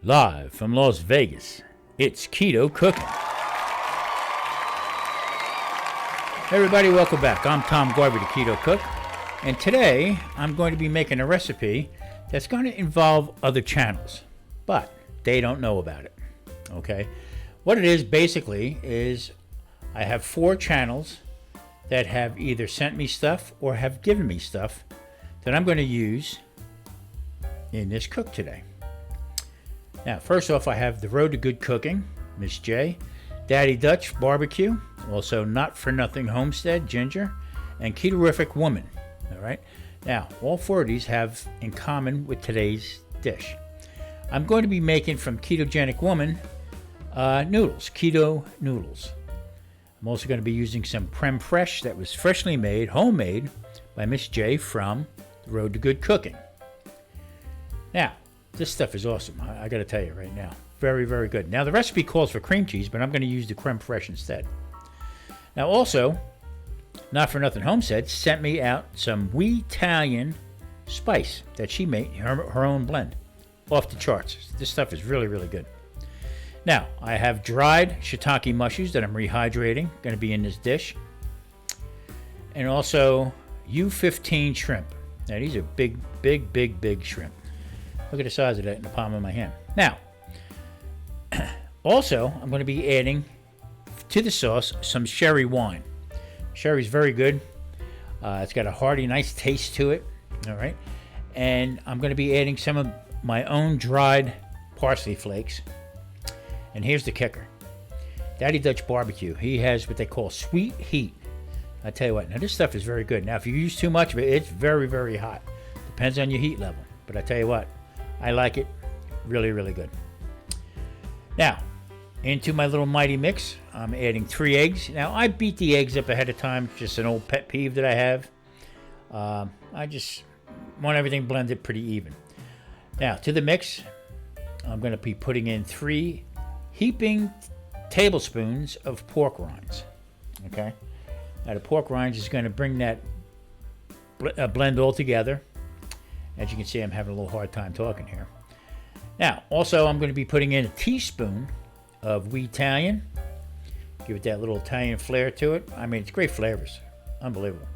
Live from Las Vegas, it's Keto Cooking. Hey everybody, welcome back. I'm Tom Garvey, the Keto Cook, and today I'm going to be making a recipe that's going to involve other channels, but they don't know about it, okay? What it is basically is I have 4 channels that have either sent me stuff or have given me stuff that I'm going to use in this cook today. Now, first off, I have The Road to Good Cooking, Miss J, Daddy Dutch Barbecue, also Not For Nothing Homestead, Ginger, and Ketorific Woman. All right. Now, all 4 of these have in common with today's dish. I'm going to be making from Ketogenic Woman noodles, keto noodles. I'm also going to be using some creme fraiche that was freshly made, homemade, by Miss J from The Road to Good Cooking. Now, this stuff is awesome. I got to tell you right now. Very, very good. Now, the recipe calls for cream cheese, but I'm going to use the creme fraiche instead. Now, also, Not For Nothing Homestead sent me out some Italian spice that she made, her own blend. Off the charts. This stuff is really, really good. Now, I have dried shiitake mushrooms that I'm rehydrating. Going to be in this dish. And also, U15 shrimp. Now, these are big, big, big, big shrimp. Look at the size of that in the palm of my hand. Now, also, I'm going to be adding to the sauce some sherry wine. Sherry's very good. It's got a hearty, nice taste to it. All right. And I'm going to be adding some of my own dried parsley flakes. And here's the kicker. Daddy Dutch Barbecue. He has what they call sweet heat. I tell you what, now this stuff is very good. Now, if you use too much of it, it's very, very hot. Depends on your heat level. But I tell you what, I like it. Really, really good. Now, into my little mighty mix, I'm adding 3 eggs. Now, I beat the eggs up ahead of time. Just an old pet peeve that I have. I just want everything blended pretty even. Now, to the mix, I'm going to be putting in 3 heaping tablespoons of pork rinds. Okay? Now, the pork rinds is going to bring that blend all together. As you can see, I'm having a little hard time talking here. Now, also, I'm going to be putting in a teaspoon of Italian. Give it that little Italian flair to it. I mean, it's great flavors. Unbelievable.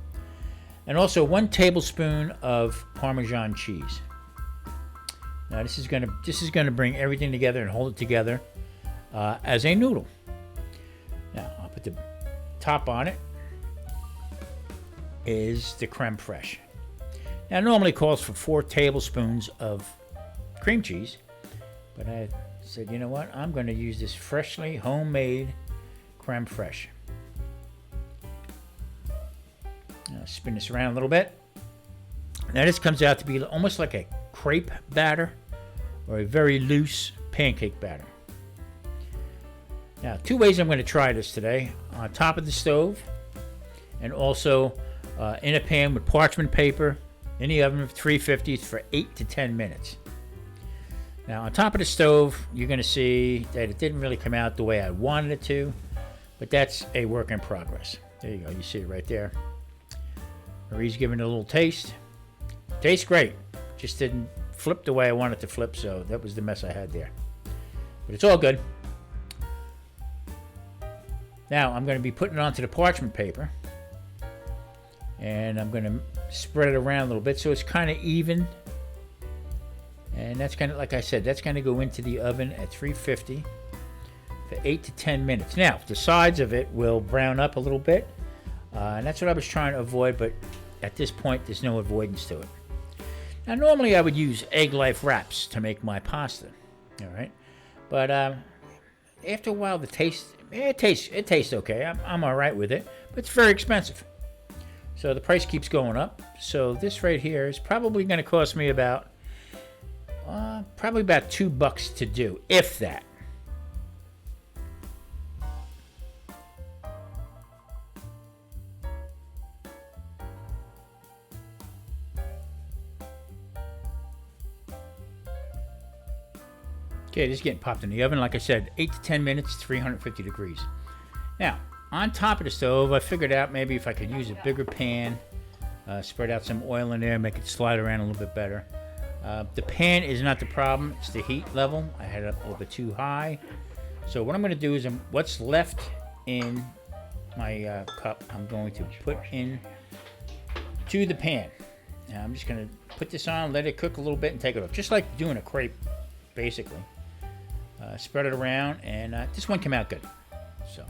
And also 1 tablespoon of Parmesan cheese. Now, this is going to bring everything together and hold it together as a noodle. Now, I'll put the top on it. Is the creme fraiche. Now, it normally calls for 4 tablespoons of cream cheese, but I said, you know what? I'm going to use this freshly homemade creme fraiche. Now, spin this around a little bit. Now, this comes out to be almost like a crepe batter or a very loose pancake batter. Now, 2 ways I'm going to try this today. On top of the stove and also in a pan with parchment paper in the oven of 350 for 8 to 10 minutes. Now, on top of the stove, you're going to see that it didn't really come out the way I wanted it to, but that's a work in progress. There you go. You see it right there. Marie's giving it a little taste. Tastes great. Just didn't flip the way I wanted it to flip, so that was the mess I had there. But it's all good. Now, I'm going to be putting it onto the parchment paper, and I'm going to spread it around a little bit so it's kind of even. And that's kind of, like I said, that's going to go into the oven at 350 for 8 to 10 minutes. Now, the sides of it will brown up a little bit, and that's what I was trying to avoid, but at this point, there's no avoidance to it. Now, normally I would use egg life wraps to make my pasta, all right? But after a while, it tastes okay. I'm all right with it, but it's very expensive. So the price keeps going up. So this right here is probably going to cost me about $2 to do, if that. Okay, this is getting popped in the oven. Like I said, 8 to 10 minutes, 350 degrees. Now, on top of the stove, I figured out maybe if I could use a bigger pan, spread out some oil in there, make it slide around a little bit better. The pan is not the problem, it's the heat level. I had it up a little bit too high. So what I'm going to do is what's left in my cup, I'm going to put in to the pan. Now I'm just going to put this on, let it cook a little bit, and take it off. Just like doing a crepe, basically. Spread it around, and this one came out good. So.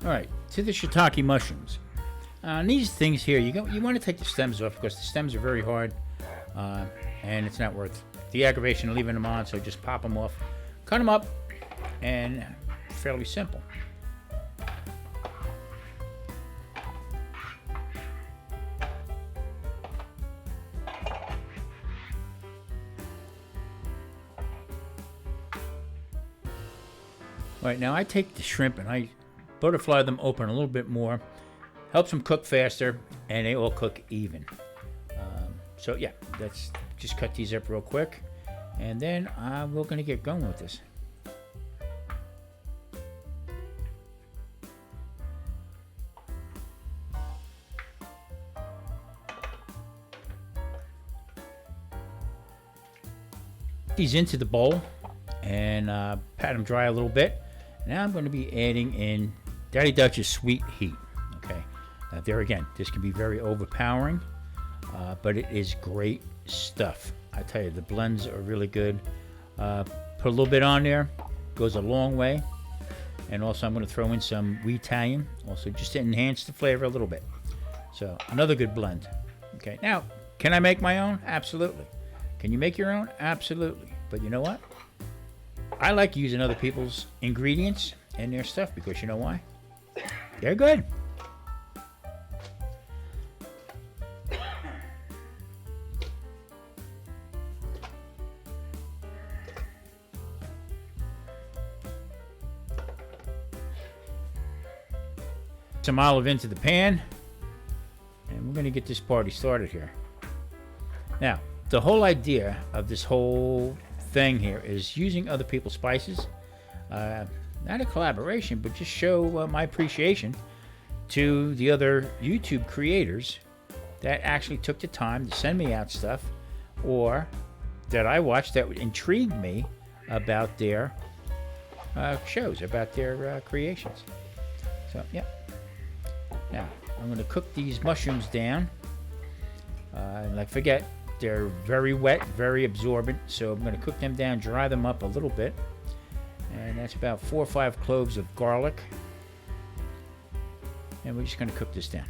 All right, to the shiitake mushrooms. These things here, you want to take the stems off because the stems are very hard, and it's not worth the aggravation of leaving them on. So just pop them off, cut them up, and fairly simple. All right, now I take the shrimp and I butterfly them open a little bit more, helps them cook faster, and they all cook even. So yeah, let's just cut these up real quick, and then we're going to get going with this. These into the bowl and pat them dry a little bit. Now I'm going to be adding in Daddy Dutch's Sweet Heat. Okay, there again, this can be very overpowering, but it is great stuff. I tell you, the blends are really good. Put a little bit on there, goes a long way. And also I'm going to throw in some wheat Italian, also just to enhance the flavor a little bit. So another good blend. Okay, now, can I make my own? Absolutely. Can you make your own? Absolutely. But you know what? I like using other people's ingredients and their stuff because you know why? They're good. Some olive into the pan, and we're going to get this party started here. Now, the whole idea of this whole thing here is using other people's spices. Not a collaboration, but just show my appreciation to the other YouTube creators that actually took the time to send me out stuff, or that I watched that intrigued me about their shows, about their creations. So, yeah. Now, I'm going to cook these mushrooms down. Like, forget, they're very wet, very absorbent, so I'm going to cook them down, dry them up a little bit. And that's about 4 or 5 cloves of garlic. And we're just going to cook this down.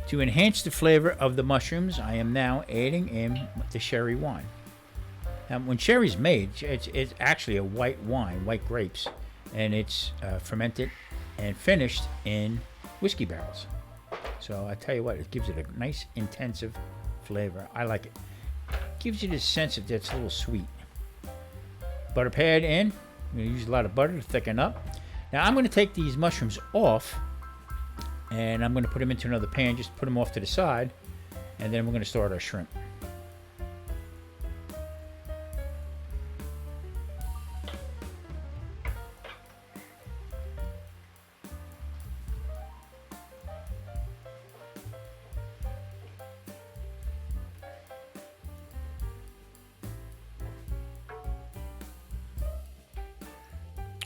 To enhance the flavor of the mushrooms, I am now adding in the sherry wine. Now, when sherry's made, it's actually a white wine, white grapes, and it's fermented and finished in whiskey barrels. So I tell you what, it gives it a nice intensive flavor. I like it. Gives you this sense that it's a little sweet. Butter pad in. I'm going to use a lot of butter to thicken up. Now I'm going to take these mushrooms off, and I'm going to put them into another pan. Just put them off to the side, and then we're going to start our shrimp.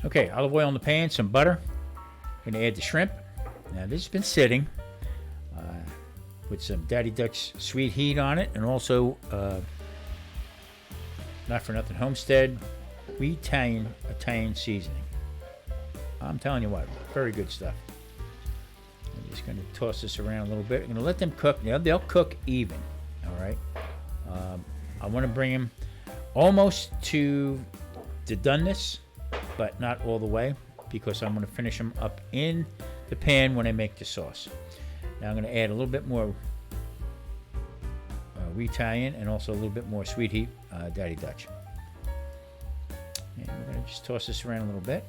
Okay, olive oil in the pan, some butter. I'm going to add the shrimp. Now this has been sitting with some Daddy Dutch Sweet Heat on it, and also Not For Nothing Homestead wheat Italian seasoning. I'm telling you what, very good stuff. I'm just going to toss this around a little bit. I'm going to let them cook. Now they'll cook even. All right. I want to bring them almost to to doneness, but not all the way, because I'm going to finish them up in the pan when I make the sauce. Now I'm going to add a little bit more Italian and also a little bit more sweet heat Daddy Dutch. And we're going to just toss this around a little bit.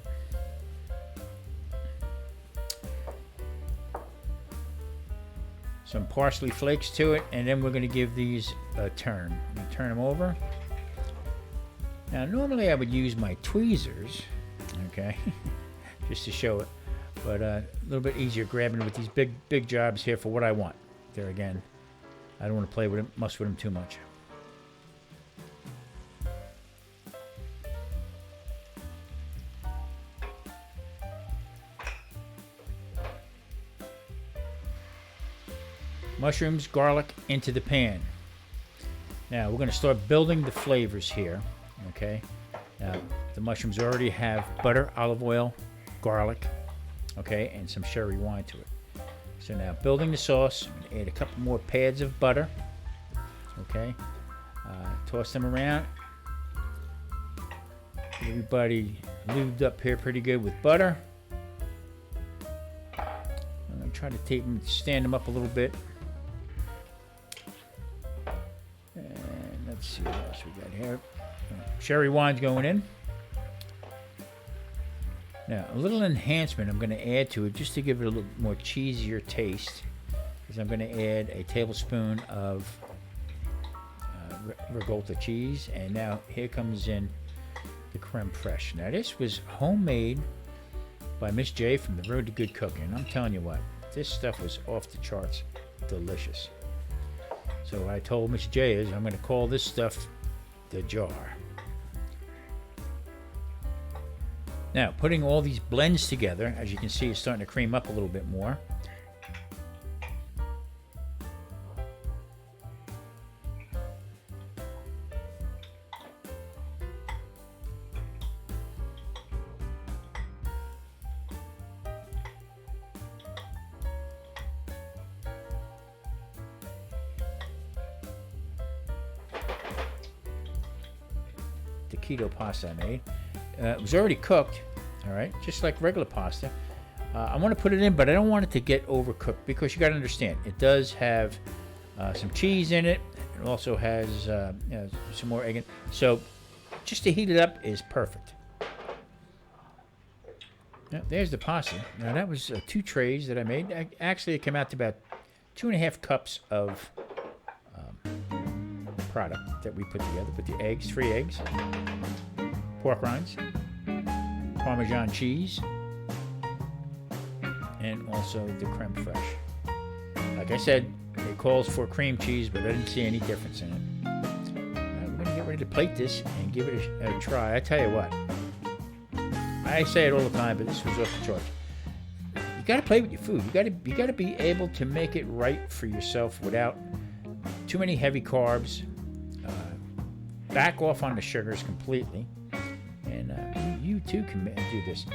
Some parsley flakes to it, and then we're going to give these a turn. Turn them over. Now normally I would use my tweezers, okay, just to show it, but a little bit easier grabbing with these big jobs here for what I want. There again, I don't want to play with them, mess with them too much. Mushrooms, garlic into the pan. Now we're going to start building the flavors here. Okay. Now the mushrooms already have butter, olive oil, garlic, okay, and some sherry wine to it. So now building the sauce, I'm going to add a couple more pads of butter. Okay. Toss them around. Get everybody lubed up here pretty good with butter. I'm going to try to tape them, stand them up a little bit. Let's see what else we got here. Sherry wine's going in. Now, a little enhancement I'm going to add to it just to give it a little more cheesier taste, is I'm going to add a tablespoon of ricotta cheese, and now here comes in the creme fraiche. Now, this was homemade by Miss J from the Road to Good Cooking. I'm telling you what, this stuff was off the charts delicious. So what I told Miss J is I'm going to call this stuff the jar. Now, putting all these blends together, as you can see, it's starting to cream up a little bit more. The keto pasta I made. It was already cooked, all right, just like regular pasta. I want to put it in, but I don't want it to get overcooked, because you got to understand, it does have some cheese in it. It also has some more egg in it. So just to heat it up is perfect. Now, there's the pasta. Now that was 2 trays that I made. Actually, it came out to about 2.5 cups of product that we put together with the eggs, 3 eggs, pork rinds, Parmesan cheese, and also the creme fraiche. Like I said, it calls for cream cheese, but I didn't see any difference in it. We're going to get ready to plate this and give it a try. I tell you what, I say it all the time, but this was off the charts. You got to play with your food. You got to be able to make it right for yourself without too many heavy carbs. Back off on the sugars completely, and you too can do this.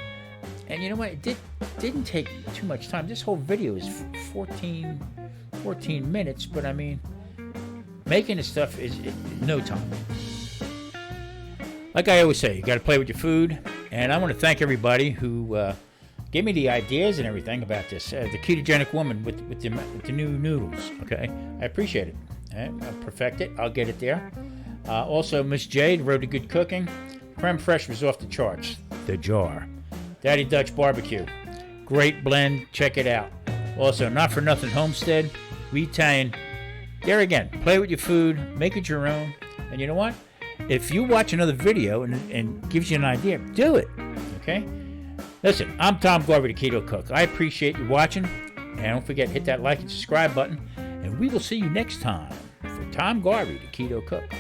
And you know what? It didn't take too much time. This whole video is 14 minutes, but I mean, making this stuff is no time. Like I always say, you got to play with your food, and I want to thank everybody who gave me the ideas and everything about this. The ketogenic woman with the new noodles. Okay, I appreciate it. I'll perfect it. I'll get it there. Also, Miss J, the Road to Good Cooking. Creme fraiche was off the charts. The jar. Daddy Dutch Barbecue. Great blend. Check it out. Also, Not For Nothing Homestead. We Italian. There again, play with your food. Make it your own. And you know what? If you watch another video and gives you an idea, do it. Okay? Listen, I'm Tom Garvey, the Keto Cook. I appreciate you watching. And don't forget, hit that like and subscribe button. And we will see you next time for Tom Garvey, the Keto Cook.